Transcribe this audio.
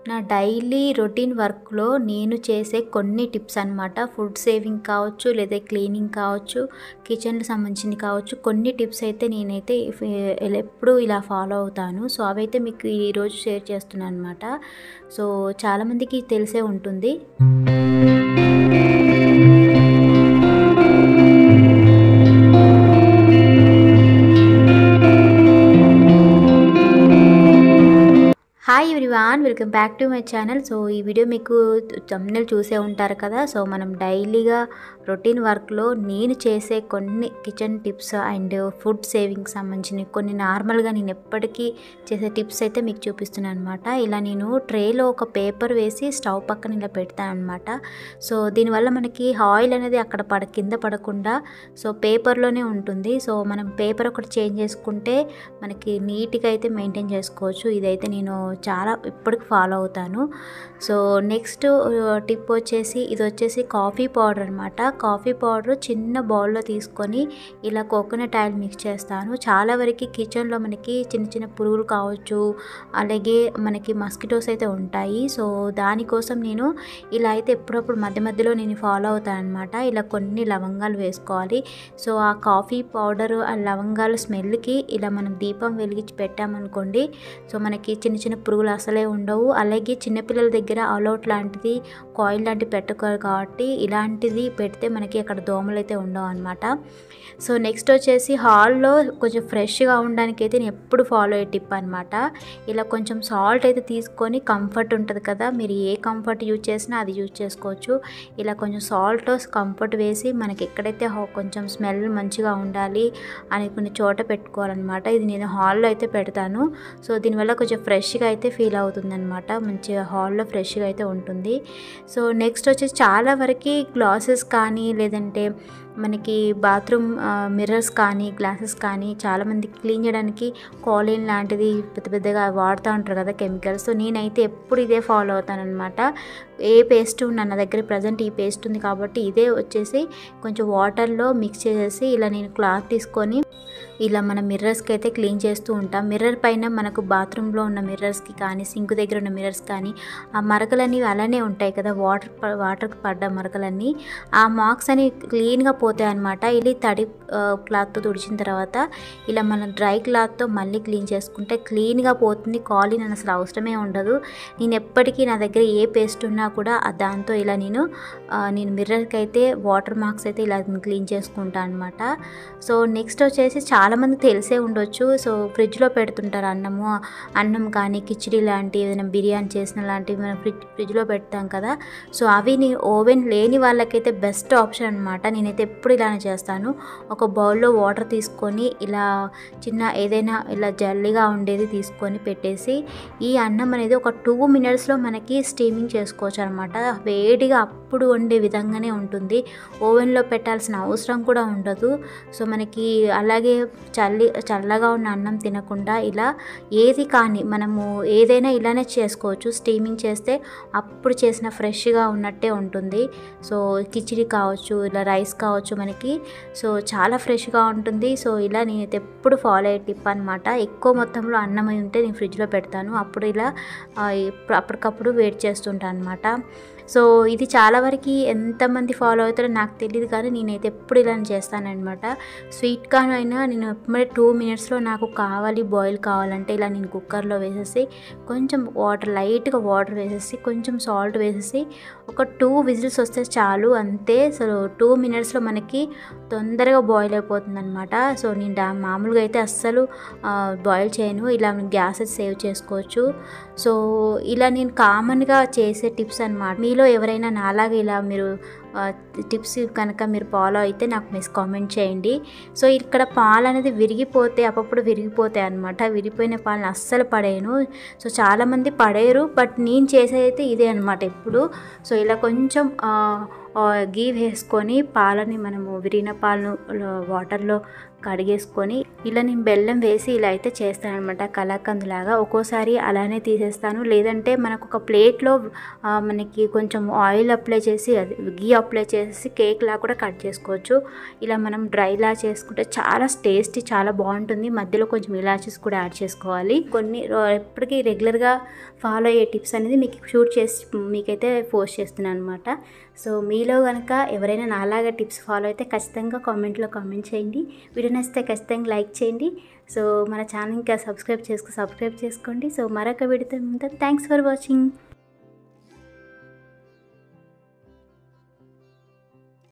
నా daily routine వర్క్‌లో నేను చేసే కొన్ని టిప్స్ అనమాట. ఫుడ్ సేవింగ్ కావచ్చు, లేదా క్లీనింగ్ కావచ్చు, కిచెన్‌కి సంబంధించింది కావచ్చు. కొన్ని టిప్స్ అయితే నేనైతే ఎప్పుడూ ఇలా ఫాలో అవుతాను. సో, అవైతే మీకు ఈరోజు షేర్ చేస్తున్నాను అనమాట. సో, చాలామందికి తెలిసే ఉంటుంది. Hi everyone, welcome back to my channel. So ఈ వీడియో మీకు థంబ్‌నెయిల్ చూసే ఉంటారు కదా. సో మనం డైలీగా రొటీన్ వర్క్లో నేను చేసే కొన్ని kitchen tips and food saving సంబంధించిన కొన్ని నార్మల్గా నేను ఎప్పటికీ చేసే టిప్స్ అయితే మీకు చూపిస్తున్నాను అనమాట. ఇలా నేను ట్రేలో ఒక పేపర్ వేసి స్టవ్ పక్కన ఇలా పెడతాను అనమాట. సో దీనివల్ల మనకి ఆయిల్ అనేది అక్కడ కింద పడకుండా సో పేపర్లోనే ఉంటుంది. సో మనం పేపర్ ఒకటి చేంజ్ చేసుకుంటే మనకి నీట్గా అయితే మెయింటైన్ చేసుకోవచ్చు. ఇదైతే నేను చాలా ఇప్పటికి ఫాలో అవుతాను. సో నెక్స్ట్ టిప్ వచ్చేసి ఇది వచ్చేసి కాఫీ పౌడర్ అనమాట. కాఫీ పౌడర్ చిన్న బౌల్లో తీసుకొని ఇలా కోకోనట్ ఆయిల్ మిక్స్ చేస్తాను. చాలా వరకు కిచెన్లో మనకి చిన్న చిన్న పురుగులు కావచ్చు, అలాగే మనకి మస్కిటోస్ అయితే ఉంటాయి. సో దానికోసం నేను ఇలా అయితే ఎప్పుడప్పుడు మధ్య మధ్యలో నేను ఫాలో అవుతాను అనమాట. ఇలా కొన్ని లవంగాలు వేసుకోవాలి. సో ఆ కాఫీ పౌడరు ఆ లవంగాల స్మెల్కి ఇలా మనం దీపం వెలిగించి పెట్టామనుకోండి, సో మనకి చిన్న చిన్న పురుగులు అసలే ఉండవు. అలాగే చిన్నపిల్లల దగ్గర ఆల్అవుట్ లాంటిది, కాయిల్ లాంటివి పెట్టుకోరు కాబట్టి ఇలాంటిది పెడితే మనకి అక్కడ దోమలు అయితే ఉండవు అనమాట. సో నెక్స్ట్ వచ్చేసి హాల్లో కొంచెం ఫ్రెష్గా ఉండడానికి అయితే నేను ఎప్పుడు ఫాలో అయ్యే టిప్ అనమాట. ఇలా కొంచెం సాల్ట్ అయితే తీసుకొని, కంఫర్ట్ ఉంటుంది కదా, మీరు ఏ కంఫర్ట్ యూజ్ చేసినా అది యూజ్ చేసుకోవచ్చు. ఇలా కొంచెం సాల్ట్ కంఫర్ట్ వేసి మనకి ఎక్కడైతే కొంచెం స్మెల్ మంచిగా ఉండాలి అని కొన్ని చోట పెట్టుకోవాలన్నమాట. ఇది నేను హాల్లో అయితే పెడతాను. సో దీనివల్ల కొంచెం ఫ్రెష్గా అయితే ఫీల్ అవుతుంది అనమాట. మంచిగా హాల్లో ఫ్రెష్గా అయితే ఉంటుంది. సో నెక్స్ట్ వచ్చేసి చాలా వరకు గ్లాసెస్ కానీ, లేదంటే మనకి బాత్రూమ్ మిర్రర్స్ కానీ, గ్లాసెస్ కానీ చాలామంది క్లీన్ చేయడానికి కాలిన్ లాంటిది పెద్ద పెద్దగా వాడుతూ ఉంటారు కదా కెమికల్స్. సో నేనైతే ఎప్పుడు ఇదే ఫాలో అవుతాను అనమాట. ఏ పేస్ట్ నా దగ్గర ప్రజెంట్ ఈ పేస్ట్ ఉంది కాబట్టి ఇదే వచ్చేసి కొంచెం వాటర్లో మిక్స్ చేసేసి ఇలా నేను క్లాత్ తీసుకొని ఇలా మన మిర్రర్స్కి అయితే క్లీన్ చేస్తూ ఉంటాం. మిర్రర్ పైన మనకు బాత్రూంలో ఉన్న మిర్రర్స్కి కానీ, సింక్ దగ్గర ఉన్న మిర్రర్స్ కానీ ఆ మరకలన్నీ అలానే ఉంటాయి కదా, వాటర్కి పడ్డ మరకలన్నీ, ఆ మార్క్స్ అని క్లీన్గా పోతాయి అనమాట. ఇలా తడి క్లాత్తో తుడిచిన తర్వాత ఇలా మనం డ్రై క్లాత్తో మళ్ళీ క్లీన్ చేసుకుంటే క్లీన్గా పోతుంది. కాలిన్ అని అసలు అవసరమే ఉండదు. నేను ఎప్పటికీ నా దగ్గర ఏ పేస్ట్ ఉన్నా కూడా దాంతో ఇలా నేను మిర్రర్కి అయితే వాటర్ మార్క్స్ అయితే ఇలా క్లీన్ చేసుకుంటాను అనమాట. సో నెక్స్ట్ వచ్చేసి చాలామంది తెలిసే ఉండొచ్చు. సో ఫ్రిడ్జ్లో పెడుతుంటారు అన్నం కానీ, కిచిడి లాంటి ఏదైనా బిర్యానీ చేసిన లాంటివి మనం ఫ్రిడ్జ్లో పెడతాం కదా. సో అవి ఓవెన్ లేని వాళ్ళకైతే బెస్ట్ ఆప్షన్ అనమాట. నేనైతే ఎప్పుడు ఇలానే చేస్తాను. ఒక బౌల్లో వాటర్ తీసుకొని ఇలా చిన్న ఏదైనా ఇలా జల్లిగా ఉండేది తీసుకొని పెట్టేసి ఈ అన్నం అనేది ఒక 2 మినిట్స్లో మనకి స్టీమింగ్ చేసుకోవచ్చు అనమాట. వేడిగా అప్పుడు వండే విధంగానే ఉంటుంది. ఓవెన్లో పెట్టాల్సిన అవసరం కూడా ఉండదు. సో మనకి అలాగే చల్లగా ఉన్న అన్నం తినకుండా ఇలా ఏది కానీ మనము ఏదైనా ఇలానే చేసుకోవచ్చు. స్టీమింగ్ చేస్తే అప్పుడు చేసిన ఫ్రెష్గా ఉన్నట్టే ఉంటుంది. సో కిచిడి కావచ్చు, ఇలా రైస్ కావచ్చు మనకి, సో చాలా ఫ్రెష్గా ఉంటుంది. సో ఇలా నేనైతే ఎప్పుడు ఫాలో అయ్యే టిప్ అనమాట. ఎక్కువ మొత్తంలో అన్నం అయి ఉంటే నేను ఫ్రిడ్జ్లో పెడతాను. అప్పుడు ఇలా అప్పటికప్పుడు వేడి చేస్తుంటాను అనమాట. సో ఇది చాలా వరకు ఎంతమంది ఫాలో అవుతారో నాకు తెలియదు, కానీ నేనైతే ఎప్పుడు ఇలా చేస్తానన్నమాట. స్వీట్ కార్న్ అయినా నేను ఎప్పుడే 2 మినిట్స్లో నాకు బాయిల్ కావాలంటే ఇలా నేను కుక్కర్లో వేసేసి కొంచెం లైట్గా వాటర్ వేసేసి కొంచెం సాల్ట్ వేసేసి ఒక 2 విజిల్స్ వస్తే చాలు, అంతే. సో 2 మినిట్స్లో మనకి తొందరగా బాయిల్ అయిపోతుంది అనమాట. సో నేను మామూలుగా అయితే అస్సలు బాయిల్ చేయను. ఇలా గ్యాస్ సేవ్ చేసుకోవచ్చు. సో ఇలా నేను కామన్గా చేసే టిప్స్ అనమాట. మీలో ఎవరైనా నాలాగా ఇలా మీరు టిప్స్ కనుక మీరు ఫాలో అయితే నాకు కామెంట్ చేయండి. సో ఇక్కడ పాలు అనేది అప్పుడు విరిగిపోతాయి అనమాట. విరిగిపోయిన పాలను అస్సలు పడేయను. సో చాలామంది పడేయరు, బట్ నేను చేసేదైతే ఇదే అనమాట ఎప్పుడు. సో ఇలా కొంచెం గీ వేసుకొని పాలని మనము విరిగిన పాలను వాటర్లో కడిగేసుకొని ఇలా నేను బెల్లం వేసి ఇలా అయితే చేస్తాను అనమాట, కలాకండ్లాగా. ఒక్కోసారి అలానే తీసేస్తాను, లేదంటే మనకు ఒక ప్లేట్లో మనకి కొంచెం ఆయిల్ అప్లై చేసి అది గీ అప్లై చేసి కేక్ లా కూడా కట్ చేసుకోవచ్చు. ఇలా మనం డ్రైలా చేసుకుంటే చాలా టేస్టీ, చాలా బాగుంటుంది. మధ్యలో కొంచెం ఇలాచీస్ కూడా యాడ్ చేసుకోవాలి. కొన్ని ఎప్పటికీ రెగ్యులర్గా ఫాలో అయ్యే టిప్స్ అనేది మీకు షూట్ చేసి మీకైతే పోస్ట్ చేస్తున్నాను అనమాట. సో మీలో కనుక ఎవరైనా నాలాగా టిప్స్ ఫాలో అయితే ఖచ్చితంగా కామెంట్లో కామెంట్ చేయండి. వీడియో నచ్చితే ఖచ్చితంగా లైక్ చేయండి. సో మన ఛానల్ ఇంకా సబ్స్క్రైబ్ చేసుకోండి. సో మరొక వీడియోతో ఉంటాను. Thanks for watching.